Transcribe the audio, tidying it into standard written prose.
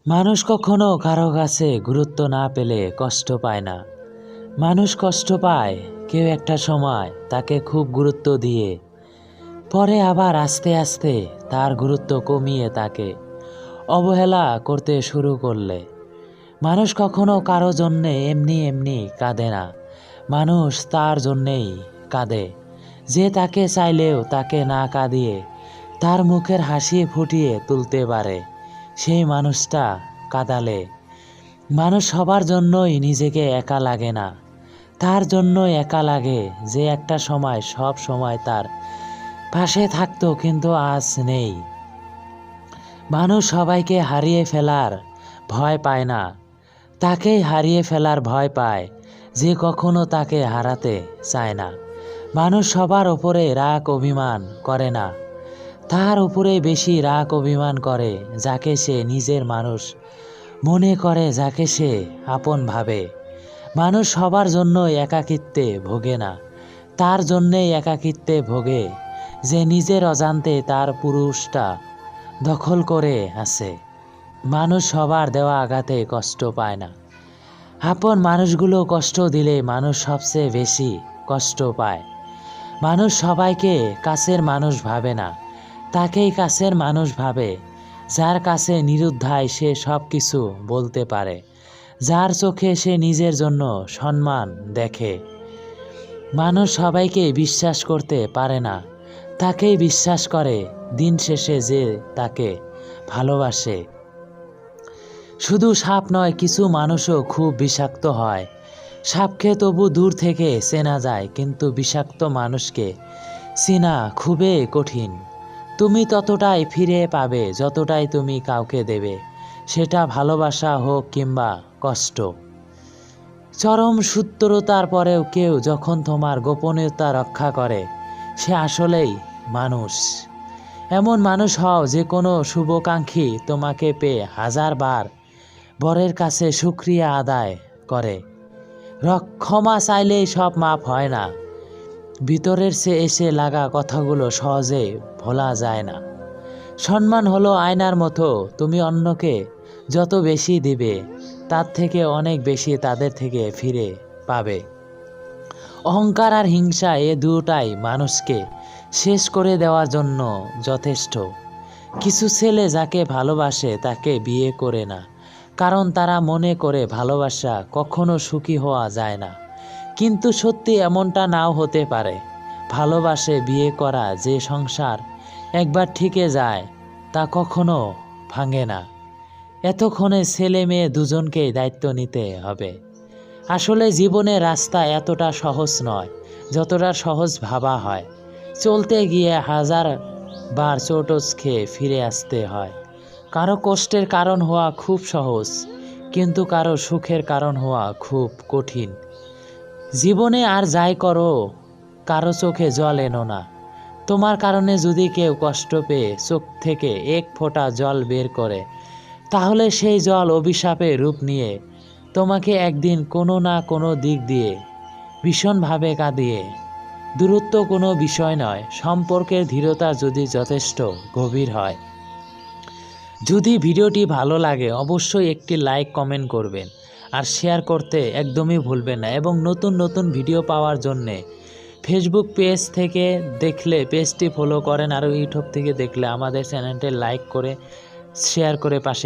মানুষ কখনো কারো কাছে গুরুত্ব না পেলে কষ্ট পায় না। মানুষ কষ্ট পায় কেউ একটা সময় তাকে খুব গুরুত্ব দিয়ে, পরে আবার আস্তে আস্তে তার গুরুত্ব কমিয়ে তাকে অবহেলা করতে শুরু করলে। মানুষ কখনো কারো জন্যে এমনি এমনি কাঁদে না। মানুষ তার জন্যেই কাঁদে যে তাকে চাইলেও তাকে না কাঁদিয়ে তার মুখের হাসি ফুটিয়ে তুলতে পারে। সেই মানুষটা কাঁদালে মানুষ সবার জন্যই নিজেকে একা লাগে না, তার জন্যই একা লাগে যে একটা সময় সব সময় তার পাশে থাকতো কিন্তু আজ নেই। মানুষ সবাইকে হারিয়ে ফেলার ভয় পায় না, তাকেই হারিয়ে ফেলার ভয় পায় যে কখনো তাকে হারাতে চায় না। মানুষ সবার ওপরে রাগ অভিমান করে না, তার উপরে বেশি রাগ অভিমান করে যাকে সে নিজের মানুষ মনে করে, যাকে সে আপন ভাবে। মানুষ সবার জন্য একাকিত্বে ভোগে না, তার জন্যেই একাকিত্বে ভোগে যে নিজের অজান্তে তার পুরুষটা দখল করে আছে। মানুষ সবার দেওয়া আঘাতে কষ্ট পায় না, আপন মানুষগুলো কষ্ট দিলে মানুষ সবচেয়ে বেশি কষ্ট পায়। মানুষ সবাইকে কাছের মানুষ ভাবে না, তাকেই কাছের মানুষ ভাবে যার কাছে নিরুদ্ধায় সে সব কিছু বলতে পারে, যার চোখে সে নিজের জন্য সম্মান দেখে। মানুষ সবাইকে বিশ্বাস করতে পারে না, তাকেই বিশ্বাস করে দিন শেষে যে তাকে ভালোবাসে। শুধু সাপ নয়, কিছু মানুষও খুব বিষাক্ত হয়। সাপকে তবু দূর থেকে চেনা যায়, কিন্তু বিষাক্ত মানুষকে চেনা খুবই কঠিন। তুমি ততটাই ফিরে পাবে যতটাই তুমি কাউকে দেবে, সেটা ভালোবাসা হোক কিংবা কষ্ট। চরম সূত্রতার পরেও কেউ যখন তোমার গোপনীয়তা রক্ষা করে, সে আসলেই মানুষ। এমন মানুষ হও যে কোনো শুভাকাঙ্ক্ষী তোমাকে পেয়ে হাজারবার বরের কাছে শুকরিয়া আদায় করে। ক্ষমা চাইলেই সব মাপ হয় না, ভিতরের সে এসে লাগা কথাগুলো সহজে ভোলা যায় না। সম্মান হলো আয়নার মতো, তুমি অন্যকে যত বেশি দিবে তার থেকে অনেক বেশি তাদের থেকে ফিরে পাবে। অহংকার আর হিংসা এ দুটাই মানুষকে শেষ করে দেওয়ার জন্য যথেষ্ট। কিছু ছেলে যাকে ভালোবাসে তাকে বিয়ে করে না, কারণ তারা মনে করে ভালোবাসা কখনো সুখী হওয়া যায় না। কিন্তু সত্যি এমনটা নাও হতে পারে। ভালোবাসে বিয়ে করা যে সংসার একবার ঠিকে যায় তা কখনো ভাঙে না। এতক্ষণে ছেলে মেয়ে দুজনকেই দায়িত্ব নিতে হবে। আসলে জীবনের রাস্তা এতটা সহজ নয় যতটা সহজ ভাবা হয়। চলতে গিয়ে হাজার বার চোটস খেয়ে ফিরে আসতে হয়। কারো কষ্টের কারণ হওয়া খুব সহজ, কিন্তু কারো সুখের কারণ হওয়া খুব কঠিন। জীবনে আর যাই করো, কারো চোখে জল এনো না। তোমার কারণে যদি কেউ কষ্ট পেয়ে চোখ থেকে এক ফোঁটা জল বের করে, তাহলে সেই জল অভিশাপে রূপ নিয়ে তোমাকে একদিন কোনো না কোনো দিক দিয়ে ভীষণভাবে কাঁদিয়ে। দূরত্ব কোনো বিষয় নয়, সম্পর্কের দৃঢ়তা যদি যথেষ্ট গভীর হয়। যদি ভিডিওটি ভালো লাগে অবশ্যই একটি লাইক কমেন্ট করবেন আর শেয়ার করতে একদমই ভুলবেন না। এবং নতুন নতুন ভিডিও পাওয়ার জন্যে ফেসবুক পেজ থেকে দেখলে পেজটি ফলো করেন, আর ইউটিউব থেকে দেখলে আমাদের চ্যানেলটি লাইক করে শেয়ার করে পাশে